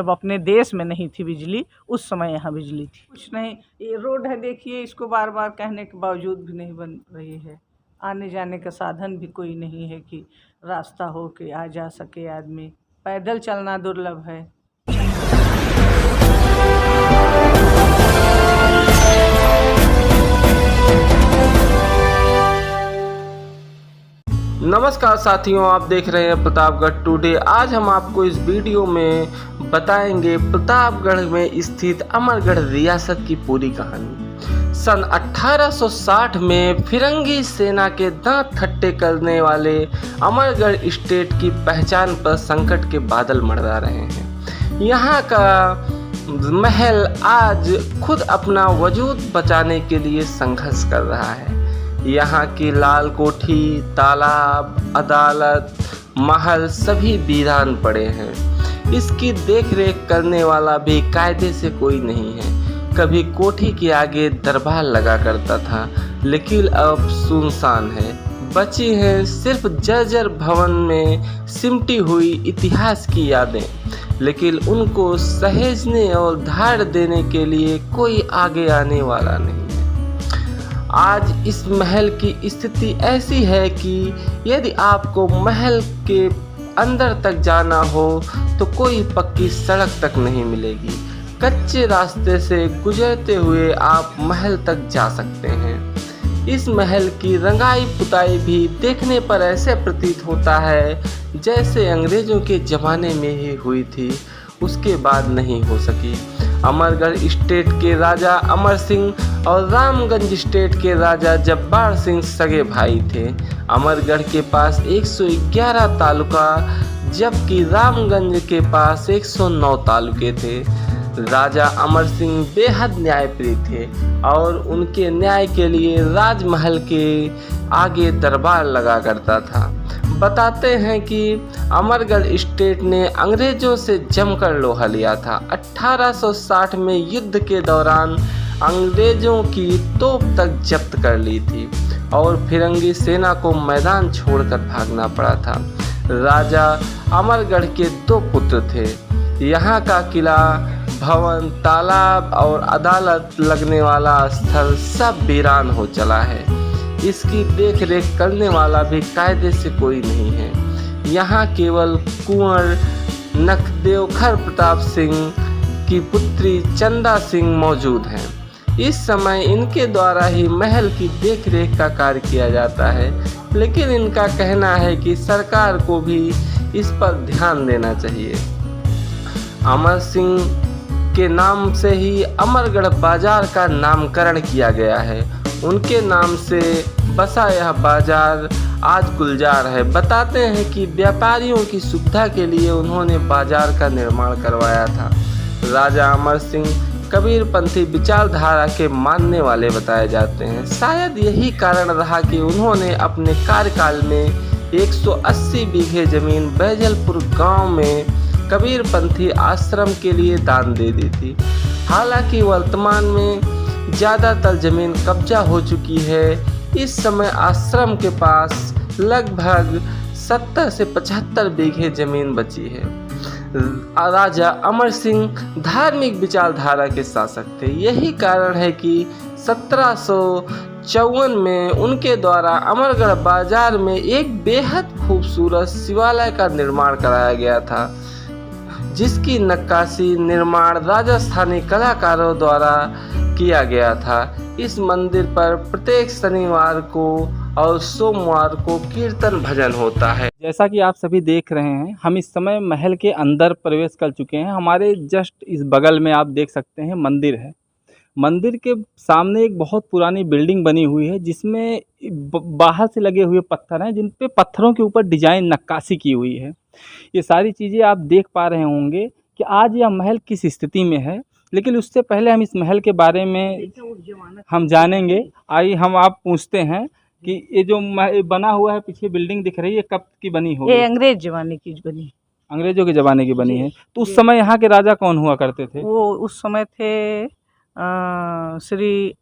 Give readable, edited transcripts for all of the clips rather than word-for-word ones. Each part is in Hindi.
जब अपने देश में नहीं थी बिजली, उस समय यहाँ बिजली थी। कुछ नहीं, ये रोड है देखिए, इसको बार बार कहने के बावजूद भी नहीं बन रही है। आने जाने का साधन भी कोई नहीं है कि रास्ता हो के आ जा सके आदमी। पैदल चलना दुर्लभ है। नमस्कार साथियों, आप देख रहे हैं प्रतापगढ़ टुडे। आज हम आपको इस वीडियो में बताएंगे प्रतापगढ़ में स्थित अमरगढ़ रियासत की पूरी कहानी। सन 1860 में फिरंगी सेना के दांत खट्टे करने वाले अमरगढ़ स्टेट की पहचान पर संकट के बादल मंडरा रहे हैं। यहाँ का महल आज खुद अपना वजूद बचाने के लिए संघर्ष कर रहा है। यहाँ की लाल कोठी, तालाब, अदालत, महल सभी वीरान पड़े हैं। इसकी देखरेख करने वाला भी कायदे से कोई नहीं है। कभी कोठी के आगे दरबार लगा करता था, लेकिन अब सुनसान है। बची हैं सिर्फ जर्जर भवन में सिमटी हुई इतिहास की यादें, लेकिन उनको सहेजने और धार देने के लिए कोई आगे आने वाला नहीं। आज इस महल की स्थिति ऐसी है कि यदि आपको महल के अंदर तक जाना हो तो कोई पक्की सड़क तक नहीं मिलेगी। कच्चे रास्ते से गुजरते हुए आप महल तक जा सकते हैं। इस महल की रंगाई पुताई भी देखने पर ऐसे प्रतीत होता है जैसे अंग्रेजों के ज़माने में ही हुई थी, उसके बाद नहीं हो सकी। अमरगढ़ स्टेट के राजा अमर सिंह और रामगंज स्टेट के राजा जब्बार सिंह सगे भाई थे। अमरगढ़ के पास 111 तालुका जबकि रामगंज के पास 109 तालुके थे। राजा अमर सिंह बेहद न्यायप्रिय थे और उनके न्याय के लिए राजमहल के आगे दरबार लगा करता था। बताते हैं कि अमरगढ़ स्टेट ने अंग्रेजों से जमकर लोहा लिया था। 1860 में युद्ध के दौरान अंग्रेजों की तोप तक जब्त कर ली थी और फिरंगी सेना को मैदान छोड़कर भागना पड़ा था। राजा अमरगढ़ के 2 पुत्र थे। यहाँ का किला, भवन, तालाब और अदालत लगने वाला स्थल सब वीरान हो चला है। इसकी देख रेख करने वाला भी कायदे से कोई नहीं है। यहाँ केवल कुंवर नखदेवखर प्रताप सिंह की पुत्री चंदा सिंह मौजूद हैं। इस समय इनके द्वारा ही महल की देख रेख का कार्य किया जाता है, लेकिन इनका कहना है कि सरकार को भी इस पर ध्यान देना चाहिए। अमर सिंह के नाम से ही अमरगढ़ बाजार का नामकरण किया गया है। उनके नाम से बसा यह बाजार आज गुलजार है। बताते हैं कि व्यापारियों की सुविधा के लिए उन्होंने बाजार का निर्माण करवाया था। राजा अमर सिंह कबीरपंथी विचारधारा के मानने वाले बताए जाते हैं। शायद यही कारण रहा कि उन्होंने अपने कार्यकाल में 180 बीघे जमीन बैजलपुर गांव में कबीरपंथी आश्रम के लिए दान दे दी थी। हालांकि वर्तमान में ज़्यादातर ज़मीन कब्जा हो चुकी है। इस समय आश्रम के पास लगभग 70 से 75 बीघे ज़मीन बची है। राजा अमर सिंह धार्मिक विचारधारा के शासक थे। यही कारण है कि 1754 में उनके द्वारा अमरगढ़ बाजार में एक बेहद खूबसूरत शिवालय का निर्माण कराया गया था, जिसकी नक्काशी निर्माण राजस्थानी कलाकारों द्वारा किया गया था। इस मंदिर पर प्रत्येक शनिवार को और सोमवार को कीर्तन भजन होता है। जैसा कि आप सभी देख रहे हैं, हम इस समय महल के अंदर प्रवेश कर चुके हैं। हमारे जस्ट इस बगल में आप देख सकते हैं मंदिर है। मंदिर के सामने एक बहुत पुरानी बिल्डिंग बनी हुई है, जिसमें बाहर से लगे हुए पत्थर हैं, जिन पे पत्थरों के ऊपर डिजाइन नक्काशी की हुई है। ये सारी चीज़ें आप देख पा रहे होंगे कि आज यह महल किस स्थिति में है। लेकिन उससे पहले हम इस महल के बारे में हम जानेंगे। आइए हम आप पूछते हैं कि ये जो बना हुआ है, पीछे बिल्डिंग दिख रही है, कब की बनी होगी? ये अंग्रेज जमाने की बनी, अंग्रेजों के ज़माने की बनी है। तो उस समय यहाँ के राजा कौन हुआ करते थे? वो उस समय थे श्री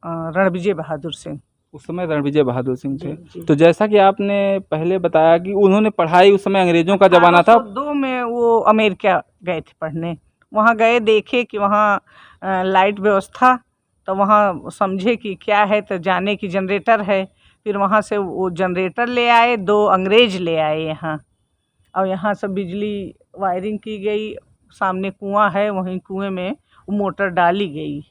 रणविजय बहादुर सिंह। उस समय रणविजय बहादुर सिंह थे। जी। तो जैसा कि आपने पहले बताया कि उन्होंने पढ़ाई उस समय अंग्रेजों का ज़माना था। 1802 में वो अमेरिका गए थे पढ़ने। वहाँ गए, देखे कि वहाँ लाइट व्यवस्था, तो वहाँ समझे कि क्या है, तो जाने की जनरेटर है। फिर वहाँ से वो जनरेटर ले आए, 2 अंग्रेज ले आए यहाँ, और यहाँ से बिजली वायरिंग की गई। सामने कुआं है, वहीं कुएं में वो मोटर डाली गई।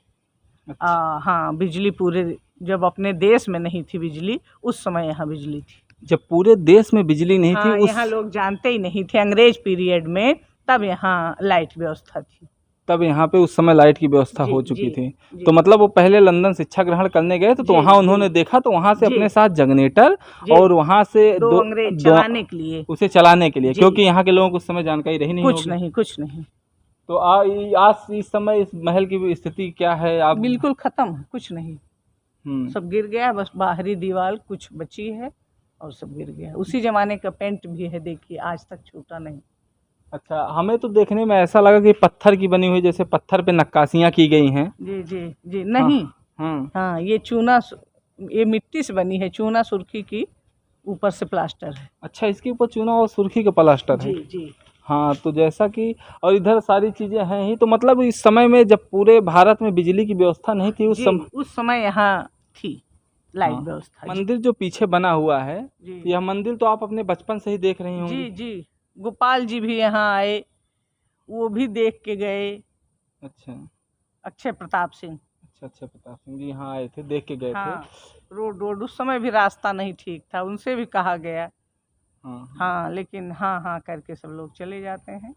हाँ, बिजली पूरे, जब अपने देश में नहीं थी बिजली, उस समय यहाँ बिजली थी। जब पूरे देश में बिजली नहीं हाँ, थी यहाँ लोग जानते ही नहीं थे, अंग्रेज पीरियड में, तब यहाँ लाइट व्यवस्था थी। तब यहाँ पे उस समय लाइट की व्यवस्था जी, हो चुकी जी, थी। जी। तो मतलब वो पहले लंदन शिक्षा ग्रहण करने गए तो जी, वहाँ जी। उन्होंने देखा, तो वहाँ से जी। अपने साथ जनरेटर जी। और वहाँ से 2 अंग्रेज चलाने के लिए। उसे चलाने के लिए, जी। क्योंकि यहाँ के लोगों को उस समय जानकारी रही नहीं कुछ होगी। नहीं, कुछ नहीं, तो आज इस समय इस महल की स्थिति क्या है? आप बिल्कुल खत्म है, कुछ नहीं, सब गिर गया। बस बाहरी दीवार कुछ बची है और सब गिर गया। उसी जमाने का पेंट भी है, देखिए, आज तक छूटा नहीं। अच्छा, हमें तो देखने में ऐसा लगा कि पत्थर की बनी हुई, जैसे पत्थर पे नक्काशियाँ की गई हैं। जी जी जी, नहीं। हाँ, ये चूना, ये मिट्टी से बनी है, चूना सुर्खी की, ऊपर से प्लास्टर है। अच्छा, इसके ऊपर चूना और सुर्खी का प्लास्टर है। जी जी। हाँ, तो जैसा कि और इधर सारी चीज़ें हैं ही। तो मतलब इस समय में जब पूरे भारत में बिजली की व्यवस्था नहीं थी, उस समय यहाँ थी लाइट व्यवस्था। मंदिर जो पीछे बना हुआ है, जी। यह मंदिर तो आप अपने बचपन से ही देख रही होंगी। जी जी, गोपाल जी भी यहाँ आए, वो भी देख के गए। अच्छा, अक्षय प्रताप सिंह। अच्छा, प्रताप सिंह जी यहाँ आए थे, देख के गए हाँ, थे। रोड उस समय भी रास्ता नहीं ठीक था, उनसे भी कहा गया। हाँ, लेकिन हाँ करके सब लोग चले जाते हैं।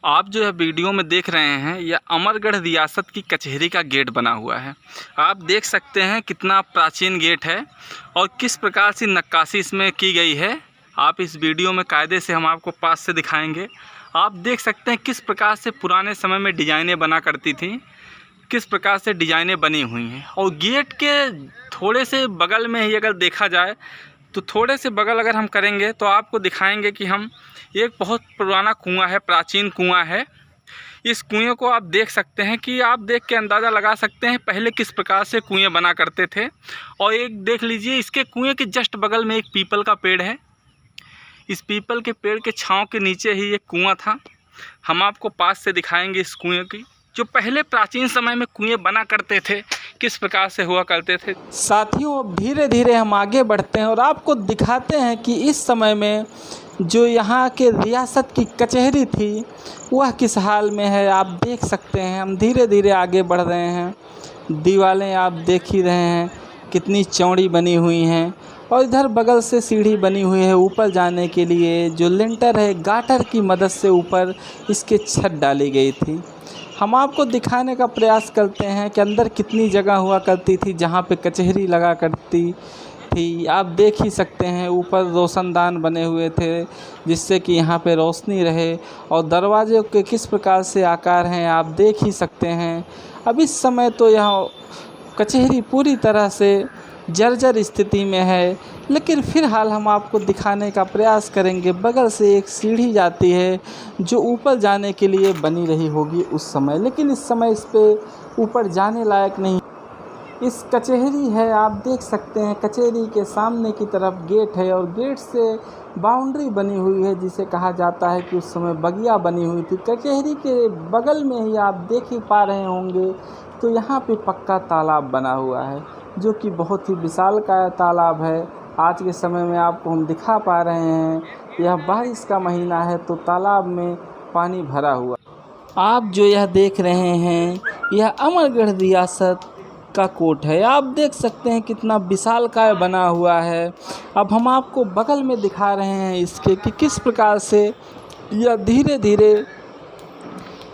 आप जो है वीडियो में देख रहे हैं, यह अमरगढ़ रियासत की कचहरी का गेट बना हुआ है। आप देख सकते हैं कितना प्राचीन गेट है और किस प्रकार से नक्काशी इसमें की गई है। आप इस वीडियो में कायदे से हम आपको पास से दिखाएंगे। आप देख सकते हैं किस प्रकार से पुराने समय में डिज़ाइनें बना करती थी, किस प्रकार से डिज़ाइनें बनी हुई हैं। और गेट के थोड़े से बगल में ही अगर देखा जाए, तो थोड़े से बगल अगर हम करेंगे तो आपको दिखाएंगे कि हम एक बहुत पुराना कुआं है, प्राचीन कुआं है। इस कुएं को आप देख सकते हैं कि आप देख के अंदाज़ा लगा सकते हैं पहले किस प्रकार से कुएं बना करते थे। और एक देख लीजिए, इसके कुएं के जस्ट बगल में एक पीपल का पेड़ है। इस पीपल के पेड़ के छांव के नीचे ही एक कुआं था। हम आपको पास से दिखाएंगे इस कुएं की, जो पहले प्राचीन समय में कुएं बना करते थे, किस प्रकार से हुआ करते थे। साथियों, अब धीरे धीरे हम आगे बढ़ते हैं और आपको दिखाते हैं कि इस समय में जो यहाँ के रियासत की कचहरी थी वह किस हाल में है। आप देख सकते हैं, हम धीरे धीरे आगे बढ़ रहे हैं। दीवारें आप देख ही रहे हैं कितनी चौड़ी बनी हुई हैं, और इधर बगल से सीढ़ी बनी हुई है ऊपर जाने के लिए। जो लिंटर है, गाटर की मदद से ऊपर इसके छत डाली गई थी। हम आपको दिखाने का प्रयास करते हैं कि अंदर कितनी जगह हुआ करती थी जहाँ पे कचहरी लगा करती थी। आप देख ही सकते हैं ऊपर रोशनदान बने हुए थे जिससे कि यहाँ पे रोशनी रहे, और दरवाजे के किस प्रकार से आकार हैं आप देख ही सकते हैं। अब इस समय तो यह कचहरी पूरी तरह से जर्जर स्थिति में है, लेकिन फ़िलहाल हम आपको दिखाने का प्रयास करेंगे। बगल से एक सीढ़ी जाती है जो ऊपर जाने के लिए बनी रही होगी उस समय, लेकिन इस समय इस पे ऊपर जाने लायक नहीं। इस कचहरी है, आप देख सकते हैं कचहरी के सामने की तरफ गेट है, और गेट से बाउंड्री बनी हुई है जिसे कहा जाता है कि उस समय बगिया बनी हुई थी। कचहरी के बगल में ही आप देख ही पा रहे होंगे तो यहाँ पे पक्का तालाब बना हुआ है, जो कि बहुत ही विशालकाय तालाब है। आज के समय में आपको हम दिखा पा रहे हैं, यह बारिश का महीना है तो तालाब में पानी भरा हुआ। आप जो यह देख रहे हैं यह अमरगढ़ रियासत का कोट है। आप देख सकते हैं कितना विशालकाय बना हुआ है। अब हम आपको बगल में दिखा रहे हैं इसके कि किस प्रकार से यह धीरे धीरे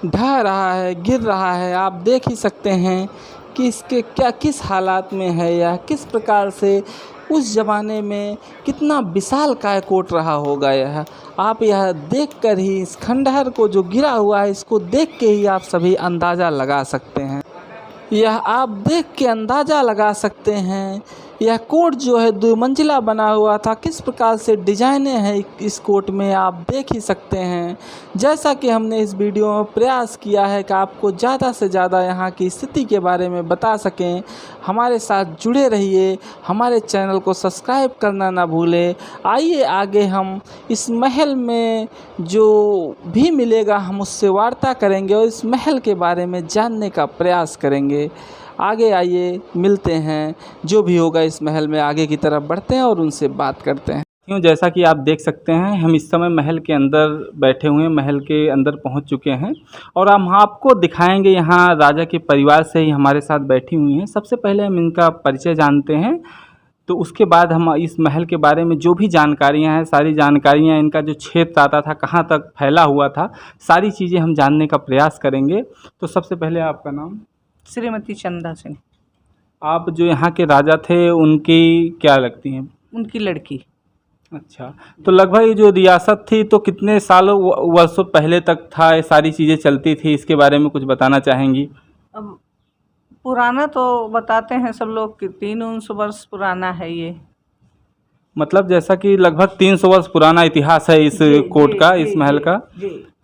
ढह रहा है, गिर रहा है। आप देख ही सकते हैं कि इसके क्या किस हालात में है, यह किस प्रकार से उस ज़माने में कितना विशालकाय कोट रहा होगा। यह आप यह देखकर ही इस खंडहर को जो गिरा हुआ है इसको देख के ही आप सभी अंदाज़ा लगा सकते हैं। यह आप देख के अंदाज़ा लगा सकते हैं यह कोर्ट जो है 2 मंजिला बना हुआ था। किस प्रकार से डिजाइने हैं इस कोर्ट में आप देख ही सकते हैं। जैसा कि हमने इस वीडियो में प्रयास किया है कि आपको ज़्यादा से ज़्यादा यहाँ की स्थिति के बारे में बता सकें, हमारे साथ जुड़े रहिए, हमारे चैनल को सब्सक्राइब करना ना भूलें। आइए आगे हम इस महल में जो भी मिलेगा हम उससे वार्ता करेंगे और इस महल के बारे में जानने का प्रयास करेंगे। आगे आइए, मिलते हैं, जो भी होगा इस महल में आगे की तरफ बढ़ते हैं और उनसे बात करते हैं। जैसा कि आप देख सकते हैं हम इस समय महल के अंदर बैठे हुए हैं, महल के अंदर पहुंच चुके हैं और हम आपको दिखाएंगे यहाँ राजा के परिवार से ही हमारे साथ बैठी हुई हैं। सबसे पहले हम इनका परिचय जानते हैं, तो उसके बाद हम इस महल के बारे में जो भी जानकारियाँ हैं, सारी जानकारियाँ, इनका जो क्षेत्र आता था, कहाँ तक फैला हुआ था, सारी चीज़ें हम जानने का प्रयास करेंगे। तो सबसे पहले आपका नाम? श्रीमती चंदा सिंह। आप जो यहाँ के राजा थे उनकी क्या लगती हैं? उनकी लड़की। अच्छा, तो लगभग ये जो रियासत थी तो कितने सालों वर्षों पहले तक था, ये सारी चीज़ें चलती थी, इसके बारे में कुछ बताना चाहेंगी? अब पुराना तो बताते हैं सब लोग कि 300 वर्ष पुराना है ये। मतलब जैसा कि लगभग 300 वर्ष पुराना इतिहास है इस कोर्ट का, इस महल का।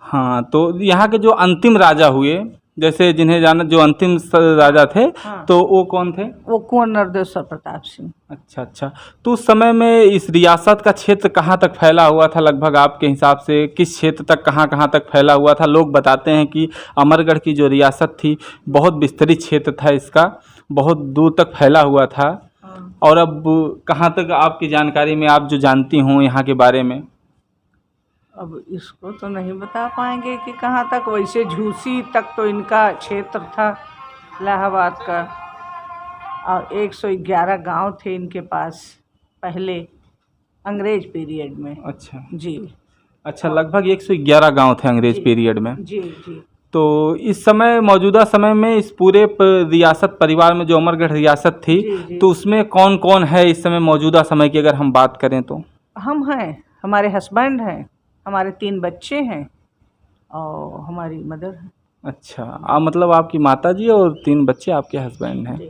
हाँ, तो यहाँ के जो अंतिम राजा हुए, जैसे जिन्हें जाना, जो अंतिम राजा थे, हाँ। तो वो कौन थे? वो कुंवर नरदेश्वर प्रताप सिंह। अच्छा अच्छा, तो उस समय में इस रियासत का क्षेत्र कहाँ तक फैला हुआ था लगभग आपके हिसाब से? किस क्षेत्र तक, कहाँ कहाँ तक फैला हुआ था? लोग बताते हैं कि अमरगढ़ की जो रियासत थी बहुत विस्तृत क्षेत्र था इसका, बहुत दूर तक फैला हुआ था। और अब कहाँ तक आपकी जानकारी में, आप जो जानती हों यहाँ के बारे में? अब इसको तो नहीं बता पाएंगे कि कहाँ तक, वैसे झूसी तक तो इनका क्षेत्र था इलाहाबाद का, और 111 गांव थे इनके पास पहले अंग्रेज पीरियड में। अच्छा जी। अच्छा, लगभग 111 गांव थे अंग्रेज पीरियड में। जी जी। तो इस समय, मौजूदा समय में इस पूरे रियासत परिवार में जो अमरगढ़ रियासत थी, जी। तो उसमें कौन कौन है इस समय, मौजूदा समय की अगर हम बात करें तो? हम हैं, हमारे हस्बैंड हैं, हमारे 3 बच्चे हैं और हमारी मदर है। अच्छा, मतलब आपकी माता जी और 3 बच्चे आपके हस्बैंड हैं।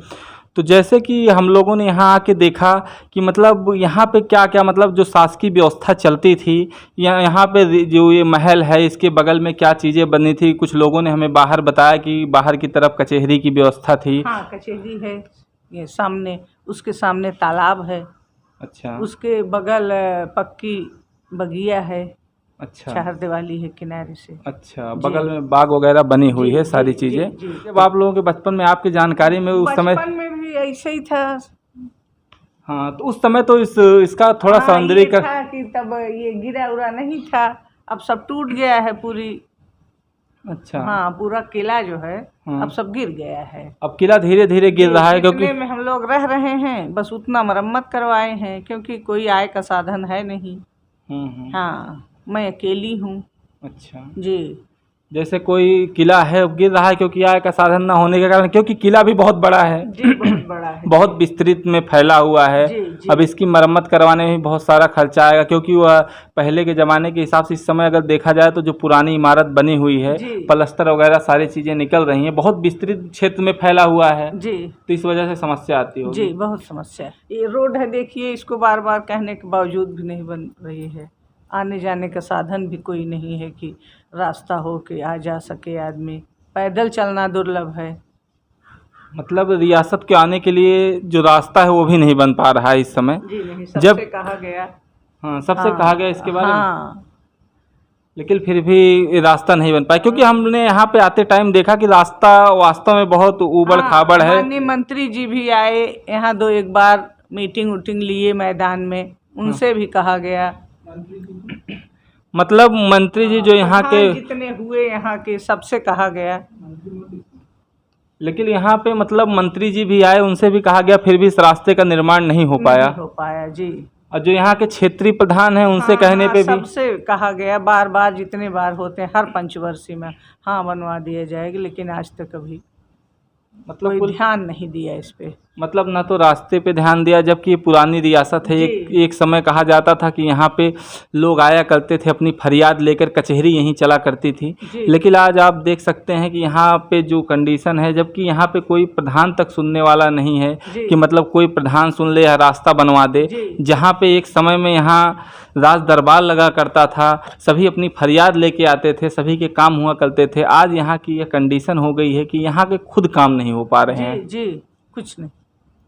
तो जैसे कि हम लोगों ने यहाँ आके देखा कि मतलब यहाँ पे क्या क्या, मतलब जो शासकीय व्यवस्था चलती थी, यहाँ पे जो ये महल है इसके बगल में क्या चीज़ें बनी थी? कुछ लोगों ने हमें बाहर बताया कि बाहर की तरफ कचहरी की व्यवस्था थी। हाँ, कचहरी है ये सामने, उसके सामने तालाब है। अच्छा, उसके बगल पक्की बगिया है। अच्छा, चार दिवाली है किनारे से। अच्छा, बगल में बाग वगैरह बनी हुई है, सारी चीज़ें। जब आप लोगों के बचपन में, आपकी जानकारी में उस समय? बचपन में भी ऐसे ही था। हाँ, तो उस समय तो इसका थोड़ा सौंदर्यीकरण था कि तब ये गिरा उरा नहीं था, अब सब टूट गया है पूरी। अच्छा, हाँ, पूरा किला जो है हाँ, अब सब गिर गया है। अब किला धीरे धीरे गिर रहा है, क्योंकि में हम लोग रह रहे हैं, बस उतना मरम्मत करवाए हैं, क्योंकि कोई आय का साधन है नहीं। हाँ, मैं अकेली हूँ। अच्छा जी। जैसे कोई किला है गिर रहा है क्योंकि आय का साधन न होने के कारण, क्योंकि किला भी बहुत बड़ा है। जी, बहुत बड़ा है। बहुत विस्तृत में फैला हुआ है। जी। अब इसकी मरम्मत करवाने में बहुत सारा खर्चा आएगा, क्योंकि वह पहले के ज़माने के हिसाब से इस समय अगर देखा जाए तो जो पुरानी इमारत बनी हुई है, प्लास्टर वगैरह सारी चीज़ें निकल रही हैं, बहुत विस्तृत क्षेत्र में फैला हुआ है। जी। तो इस वजह से समस्या आती होगी। जी, बहुत समस्या। ये रोड है, देखिए, इसको बार बार कहने के बावजूद भी नहीं बन रही है। आने जाने का साधन भी कोई नहीं है कि रास्ता हो के आ जा सके आदमी। पैदल चलना दुर्लभ है। मतलब रियासत के आने के लिए जो रास्ता है वो भी नहीं बन पा रहा है इस समय। जी नहीं, सबसे कहा गया। हाँ, सबसे कहा गया इसके बारे में, लेकिन फिर भी रास्ता नहीं बन पाया, क्योंकि हमने यहाँ पे आते टाइम देखा कि रास्ता वास्तव में बहुत ऊबड़ खाबड़ है। माननीय मंत्री जी भी आए यहाँ 2-1 बार, मीटिंग उटिंग लिए मैदान में, उनसे भी कहा गया। मतलब मंत्री जी जो यहाँ के जितने हुए यहाँ के सबसे कहा गया, लेकिन यहाँ पे मतलब मंत्री जी भी आए, उनसे भी कहा गया, फिर भी इस रास्ते का निर्माण नहीं हो पाया। जी। और जो यहाँ के क्षेत्रीय प्रधान हैं उनसे कहने पे भी सबसे कहा गया, बार बार जितने बार होते हैं हर पंचवर्षीय में, हाँ बनवा दिया जाएगा, लेकिन आज तक कभी मतलब कोई ध्यान नहीं दिया इस पे। मतलब ना तो रास्ते पे ध्यान दिया, जबकि ये पुरानी रियासत है। एक समय कहा जाता था कि यहाँ पे लोग आया करते थे, अपनी फरियाद लेकर कचहरी यहीं चला करती थी। लेकिन आज आप देख सकते हैं कि यहाँ पे जो कंडीशन है, जबकि यहाँ पे कोई प्रधान तक सुनने वाला नहीं है कि मतलब कोई प्रधान सुन ले या रास्ता बनवा दे। जहाँ पे एक समय में यहाँ राज दरबार लगा करता था, सभी अपनी फरियाद लेके आते थे, सभी के काम हुआ करते थे। आज यहाँ की यह कंडीशन हो गई है कि यहाँ के खुद काम नहीं हो पा रहे हैं। जी कुछ नहीं।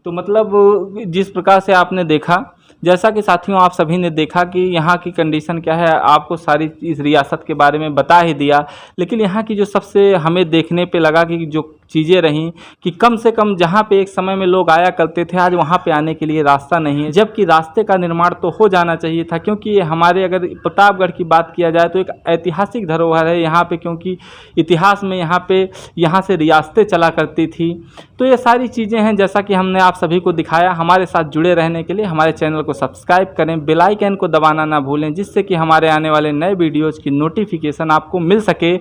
तो मतलब जिस प्रकार से आपने देखा, जैसा कि साथियों आप सभी ने देखा कि यहाँ की कंडीशन क्या है, आपको सारी इस रियासत के बारे में बता ही दिया। लेकिन यहाँ की जो सबसे हमें देखने पे लगा कि जो चीज़ें रहीं कि कम से कम जहाँ पे एक समय में लोग आया करते थे, आज वहाँ पे आने के लिए रास्ता नहीं है। जबकि रास्ते का निर्माण तो हो जाना चाहिए था, क्योंकि ये हमारे, अगर प्रतापगढ़ की बात किया जाए तो एक ऐतिहासिक धरोहर है यहाँ पे, क्योंकि इतिहास में यहाँ से रियासतें चला करती थी। तो ये सारी चीज़ें हैं जैसा कि हमने आप सभी को दिखाया। हमारे साथ जुड़े रहने के लिए हमारे चैनल को सब्सक्राइब करें, बेल आइकन को दबाना ना भूलें, जिससे कि हमारे आने वाले नए वीडियोज़ की नोटिफिकेशन आपको मिल सके।